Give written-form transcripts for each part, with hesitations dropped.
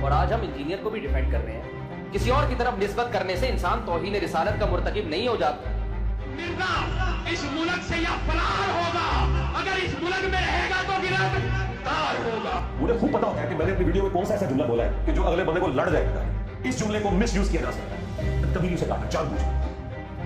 और आज हम इंजीनियर को भी डिफेंड कर रहे हैं। किसी और की तरफ निस्बत करने से इंसान तौहीन रिसालत का मुर्तकिब नहीं हो जाता। मिर्जा इस मुल्क से या फरार होगा, अगर इस मुल्क में रहेगा तो गिरफ्तार होगा। मुझे खूब पता होता है कि मैंने अपनी वीडियो में कौन सा ऐसा जुमला बोला है कि जो अगले बंदे को लड़ जाएगा। इस जुमले को मिसयूज किया जा सकता है, तभी उसे काटा जानबूझ,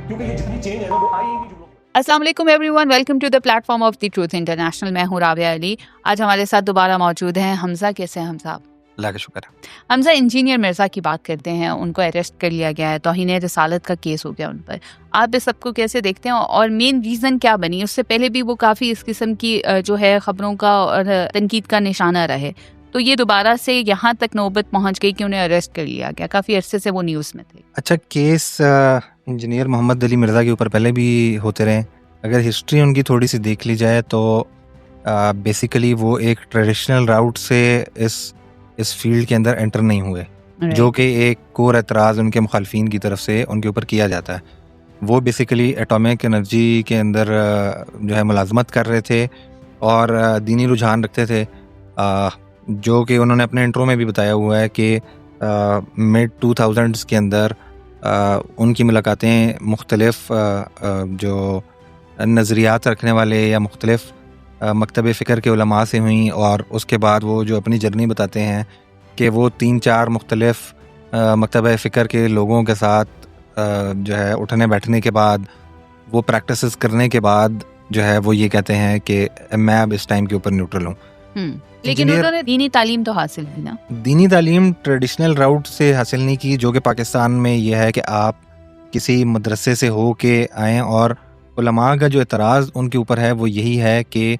क्योंकि ये जितनी चेंज है ना वो आई नहीं जुमलों। अस्सलाम वालेकुम everyone, welcome to the platform of the truth international. मैं हूँ राबिया अली। आज हमारे साथ दोबारा मौजूद हैं हमजा। कैसे हैं हमजा? अल्लाह का शुक्र है। हमजा, इंजीनियर मिर्ज़ा की बात करते हैं। उनको अरेस्ट कर लिया गया है, तौहीन रिसालत का केस हो गया उन पर। आप इस सबको कैसे देखते हैं और मेन रीज़न क्या बनी? उससे पहले भी वो काफ़ी इस किस्म की जो है ख़बरों का और तनकीद का निशाना रहे, तो ये दोबारा से यहाँ तक नौबत पहुँच गई कि उन्हें अरेस्ट कर लिया गया। काफ़ी अरसे से वो न्यूज़ में थे। अच्छा, केस इंजीनियर मोहम्मद अली मिर्ज़ा के ऊपर पहले भी होते रहे। अगर हिस्ट्री उनकी थोड़ी सी देख ली जाए तो बेसिकली वो एक ट्रेडिशनल राउट से इस फील्ड के अंदर एंटर नहीं हुए, जो कि एक कोर एतराज़ उनके मुखालफिन की तरफ से उनके ऊपर किया जाता है। वो बेसिकली एटॉमिक एनर्जी के अंदर जो है मुलाजमत कर रहे थे और दीनी रुझान रखते थे, जो कि उन्होंने अपने इंट्रो में भी बताया हुआ है कि मिड 2000s के अंदर उनकी मुलाकातें मुख्तलिफ जो नज़रियात रखने वाले या मुख्तलिफ मकतब फ़िक्र के उलमा से हुई। और उसके बाद वो जो अपनी जर्नी बताते हैं कि वो 3-4 मुख्तलिफ मकतब फ़िक्र के लोगों के साथ जो है उठने बैठने के बाद, वो प्रैक्टिसेस करने के बाद जो है वो ये कहते हैं कि मैं अब इस टाइम के ऊपर न्यूट्रल हूँ। लेकिन उन्होंने दीनी तालीम तो हासिल की ना? दीनी तालीम ट्रेडिशनल राउट से हासिल नहीं की, जो कि पाकिस्तान में यह है कि आप किसी मदरसे से हो के आएँ। और उलमा का जो एतराज़ उनके ऊपर है वो यही है कि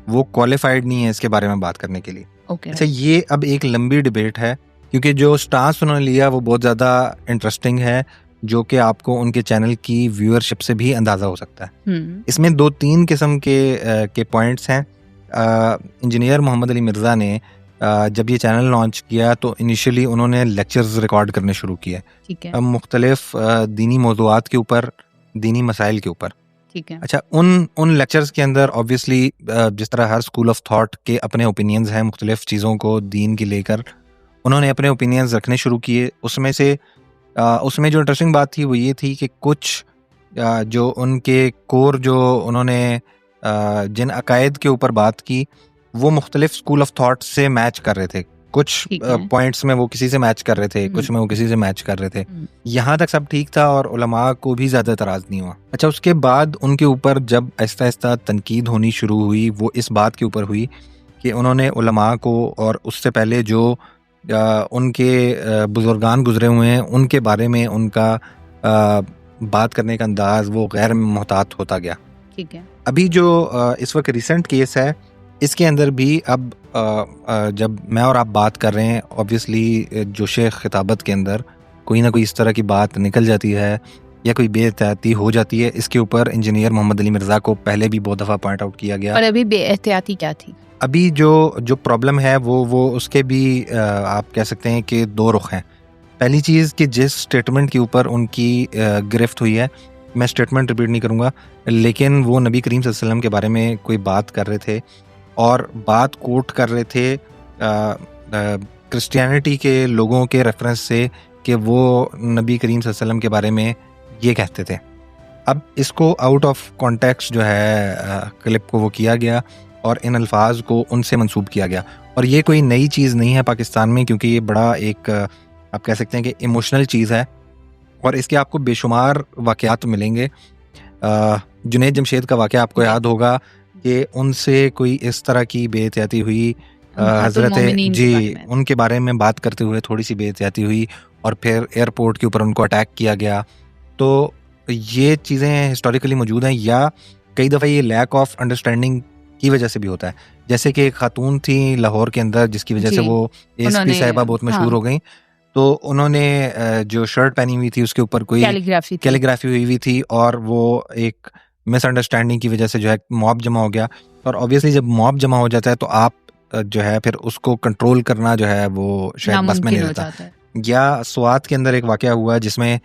वो क्वालिफाइड नहीं है इसके बारे में बात करने के लिए। अच्छा, ये अब एक लंबी डिबेट है, क्योंकि जो स्टांस उन्होंने लिया वो बहुत ज़्यादा इंटरेस्टिंग है, जो कि आपको उनके चैनल की व्यूअरशिप से भी अंदाज़ा हो सकता है। इसमें 2-3 किस्म के पॉइंट्स हैं। इंजीनियर मोहम्मद अली मिर्ज़ा ने जब ये चैनल लॉन्च किया तो इनिशियली उन्होंने लेक्चर्स रिकॉर्ड करने शुरू किए, मुख्तलिफ दीनी मौज़ूआत के ऊपर, दीनी मसाइल के ऊपर। ठीक है। अच्छा, उन लेक्चर्स के अंदर ऑब्वियसली जिस तरह हर स्कूल ऑफ थॉट के अपने ओपिनियंस हैं मुख्तलिफ चीज़ों को दीन की लेकर, उन्होंने अपने ओपिनियंस रखने शुरू किए। उसमें जो इंटरेस्टिंग बात थी वो ये थी कि कुछ जो उनके कोर जो उन्होंने जिन अकायद के ऊपर बात की वो मुख्तलिफ स्कूल ऑफ थॉट से मैच कर रहे थे। कुछ पॉइंट्स में वो किसी से मैच कर रहे थे, कुछ में वो किसी से मैच कर रहे थे। यहाँ तक सब ठीक था और उलमा को भी ज़्यादा एतराज़ नहीं हुआ। अच्छा, उसके बाद उनके ऊपर जब आहिस्ता आहिस्ता तनकीद होनी शुरू हुई, वो इस बात के ऊपर हुई कि उन्होंने उलमा को और उससे पहले जो उनके बुजुर्गान गुजरे हुए हैं उनके बारे में उनका बात करने का अंदाज़ वो गैर मोहतात होता गया। ठीक है। अभी जो इस वक्त रिसेंट केस है, इसके अंदर भी अब जब मैं और आप बात कर रहे हैं, ऑब्वियसली जोशे खिताबत के अंदर कोई ना कोई इस तरह की बात निकल जाती है या कोई बेएहतियाती हो जाती है। इसके ऊपर इंजीनियर मोहम्मद अली मिर्ज़ा को पहले भी बहुत दफ़ा पॉइंट आउट किया गया। और अभी बेएहतियाती क्या थी? अभी जो प्रॉब्लम है वो उसके भी आप कह सकते हैं कि 2 रुख हैं। पहली चीज़ कि जिस स्टेटमेंट के ऊपर उनकी गिरफ्त हुई है, मैं स्टेटमेंट रिपीट नहीं करूँगा, लेकिन वो नबी करीम सल्लल्लाहु अलैहि वसल्लम के बारे में कोई बात कर रहे थे और बात कोट कर रहे थे क्रिश्चियनिटी के लोगों के रेफरेंस से कि वो नबी करीम सल्लल्लाहु अलैहि वसल्लम के बारे में ये कहते थे। अब इसको आउट ऑफ कॉन्टेक्स्ट जो है क्लिप को वो किया गया और इन अल्फाज को उनसे मंसूब किया गया। और ये कोई नई चीज़ नहीं है पाकिस्तान में, क्योंकि ये बड़ा एक आप कह सकते हैं कि इमोशनल चीज़ है और इसके आपको बेशुमार वाक़यात मिलेंगे। जुनैद जमशेद का वाक़या आपको याद होगा कि उनसे कोई इस तरह की बेएहतियाती हुई, हज़रत जी उनके बारे में बात करते हुए थोड़ी सी बेएहतियाती हुई और फिर एयरपोर्ट के ऊपर उनको अटैक किया गया। तो ये चीज़ें हिस्टोरिकली मौजूद हैं, या कई दफ़ा ये लैक ऑफ अंडरस्टैंडिंग की वजह से भी होता है। जैसे कि एक खातून थी लाहौर के अंदर जिसकी वजह से वो एसपी साहिबा बहुत मशहूर हो गई, तो उन्होंने जो शर्ट पहनी हुई थी उसके ऊपर कोई कैलीग्राफी हुई थी और वो एक मिसअंडरस्टैंडिंग की वजह से जो है मॉब जमा हो गया। और ऑब्वियसली जब मॉब जमा हो जाता है तो आप जो है फिर उसको कंट्रोल करना जो है वो शायद बस में नहीं रहता। या स्वात के अंदर एक वाकया हुआ जिसमें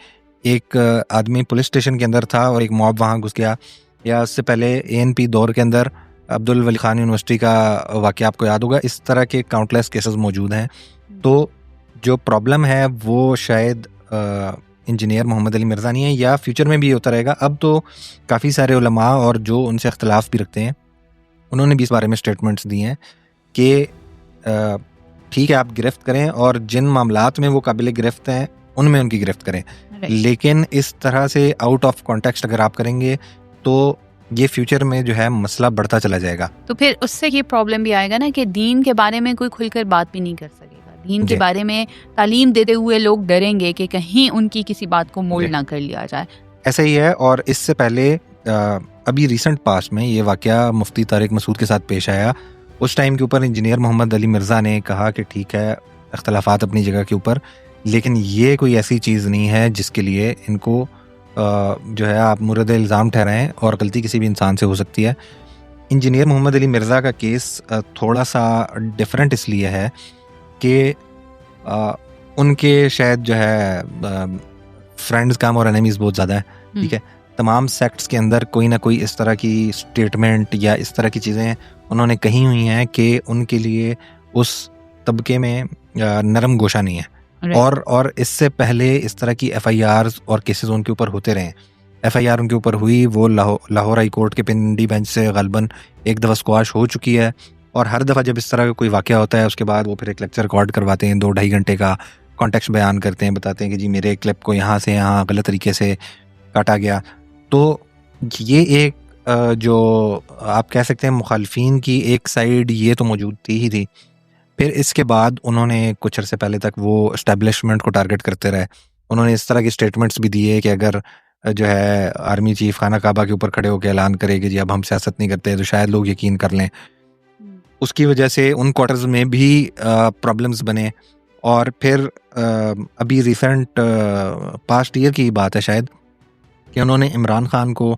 एक आदमी पुलिस स्टेशन के अंदर था और एक मॉब वहाँ घुस गया। या उससे पहले ANP दौर के अंदर अब्दुल वली खान यूनिवर्सिटी का वाकया आपको याद होगा। इस तरह के काउंटलेस केसेस मौजूद हैं। तो जो प्रॉब्लम है वो शायद इंजीनियर मोहम्मद अली मिर्ज़ा नहीं है, या फ्यूचर में भी होता रहेगा। अब तो काफ़ी सारे उलमा और जो उनसे इख्तलाफ भी रखते हैं उन्होंने भी इस बारे में स्टेटमेंट्स दिए हैं कि ठीक है आप गिरफ्त करें और जिन मामलात में वो काबिल गिरफ्त हैं उनमें उनकी गिरफ्त करें, लेकिन इस तरह से आउट ऑफ कॉन्टेक्स्ट अगर आप करेंगे तो ये फ्यूचर में जो है मसला बढ़ता चला जाएगा। तो फिर उससे ये प्रॉब्लम भी आएगा ना कि दीन के बारे में कोई खुलकर बात भी नहीं कर सकेगा। दीन के बारे में तालीम देते हुए लोग डरेंगे कि कहीं उनकी किसी बात को मोल्ड ना कर लिया जाए। ऐसा ही है। और इससे पहले अभी रिसेंट पास्ट में ये वाकया मुफ्ती तारिक मसूद के साथ पेश आया। उस टाइम के ऊपर इंजीनियर मोहम्मद अली मिर्ज़ा ने कहा कि ठीक है इख्तलाफात अपनी जगह के ऊपर, लेकिन ये कोई ऐसी चीज़ नहीं है जिसके लिए इनको जो है आप मुर्द इल्ज़ाम ठहराएं, और गलती किसी भी इंसान से हो सकती है। इंजीनियर मोहम्मद अली मिर्ज़ा का केस थोड़ा सा डिफरेंट इसलिए है कि उनके शायद जो है फ्रेंड्स कम और एनिमीज़ बहुत ज़्यादा है। ठीक है, तमाम सेक्ट्स के अंदर कोई ना कोई इस तरह की स्टेटमेंट या इस तरह की चीज़ें उन्होंने कही हुई हैं कि उनके लिए उस तबके में नरम गोशा नहीं है। और इससे पहले इस तरह की FIRs और केसेस उनके ऊपर होते रहे। FIR उनके ऊपर हुई, वो लाहौर हाई कोर्ट के पिंडी बेंच से गलबन एक दफ़ा स्क्वाश हो चुकी है, और हर दफ़ा जब इस तरह का कोई वाक़या होता है उसके बाद वो फिर एक लेक्चर रिकॉर्ड करवाते हैं, 2-2.5 घंटे का कॉन्टेक्स्ट बयान करते हैं, बताते हैं कि जी मेरे क्लिप को यहाँ से यहाँ गलत तरीके से काटा गया। तो ये एक जो आप कह सकते हैं मुखालफिन की एक साइड ये तो मौजूद थी ही थी। फिर इसके बाद उन्होंने कुछ अर्से पहले तक वो एस्टेब्लिशमेंट को टारगेट करते रहे। उन्होंने इस तरह की स्टेटमेंट्स भी दिए कि अगर जो है आर्मी चीफ खाना काबा के ऊपर खड़े होकर ऐलान करे कि जी अब हम सियासत नहीं करते तो शायद लोग यकीन कर लें। उसकी वजह से उन क्वार्टर्स में भी प्रॉब्लम्स बने। और फिर अभी रिसेंट पास्ट ईयर की बात है शायद कि उन्होंने इमरान खान को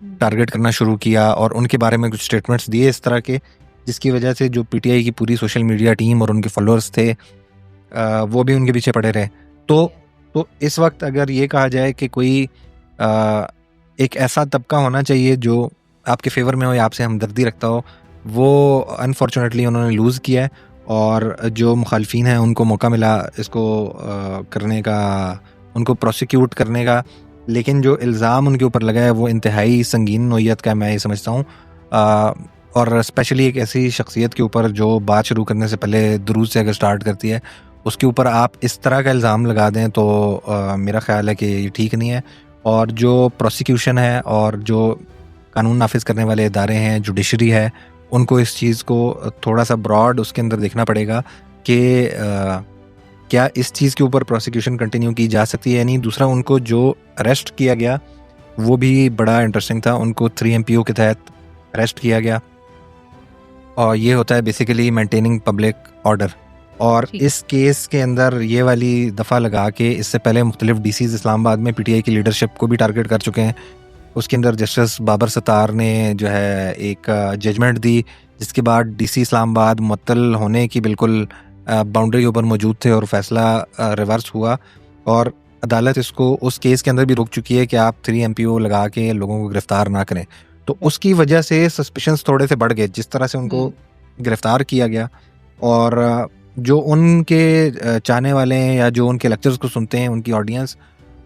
टारगेट करना शुरू किया और उनके बारे में कुछ स्टेटमेंट्स दिए इस तरह के, जिसकी वजह से जो PTI की पूरी सोशल मीडिया टीम और उनके फॉलोअर्स थे वो भी उनके पीछे पड़े रहे। तो इस वक्त अगर ये कहा जाए कि कोई एक ऐसा तबका होना चाहिए जो आपके फेवर में हो या आपसे हमदर्दी रखता हो, वो अनफॉर्चुनेटली उन्होंने लूज़ किया है। और जो मुखालफिन हैं उनको मौका मिला इसको करने का, उनको प्रोसिक्यूट करने का, लेकिन जो इल्ज़ाम उनके ऊपर लगा है वो इंतहाई संगीन नोयत का मैं ये समझता हूँ। और स्पेशली एक ऐसी शख्सियत के ऊपर जो बात शुरू करने से पहले दुरूद से अगर स्टार्ट करती है, उसके ऊपर आप इस तरह का इल्ज़ाम लगा दें तो मेरा ख्याल है कि ये ठीक नहीं है। और जो प्रोसिक्यूशन है और जो कानून नाफिज करने वाले इदारे हैं, जुडिशरी है, उनको इस चीज़ को थोड़ा सा ब्रॉड उसके अंदर देखना पड़ेगा कि क्या इस चीज़ के ऊपर प्रोसिक्यूशन कंटिन्यू की जा सकती है या नहीं। दूसरा, उनको जो अरेस्ट किया गया वो भी बड़ा इंटरेस्टिंग था। उनको 3 MPO के तहत अरेस्ट किया गया, और ये होता है बेसिकली मेंटेनिंग पब्लिक ऑर्डर। और इस केस के अंदर ये वाली दफ़ा लगा के इससे पहले मुख्तलिफ DCs इस्लामाबाद में PTI की लीडरशिप को भी टारगेट कर चुके हैं। उसके अंदर जस्टिस बाबर सत्तार ने जो है एक जजमेंट दी, जिसके बाद DC इस्लामाबाद मुअत्तल होने की बिल्कुल बाउंड्री के ऊपर मौजूद थे और फैसला रिवर्स हुआ, और अदालत इसको उस केस के अंदर भी रोक चुकी है कि आप 3 MPO लगा के लोगों को गिरफ्तार ना करें। तो उसकी वजह से सस्पिशंस थोड़े से बढ़ गए जिस तरह से उनको गिरफ्तार किया गया। और जो उनके चाहने वाले हैं या जो उनके लेक्चर्स को सुनते हैं, उनकी ऑडियंस,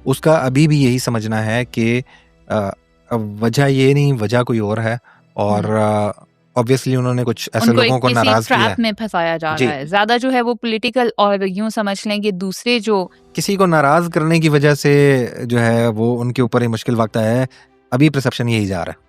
उसका अभी भी यही समझना है कि वजह ये नहीं, वजह कोई और है। और ऑब्वियसली उन्होंने कुछ ऐसे लोगों को नाराज किया है, में फंसाया जा रहा है ज्यादा, जो है वो पॉलिटिकल, और यूं समझ लें कि दूसरे जो किसी को नाराज करने की वजह से जो है वो उनके ऊपर ही मुश्किल वक्त आया है। अभी परसेप्शन यही जा रहा है।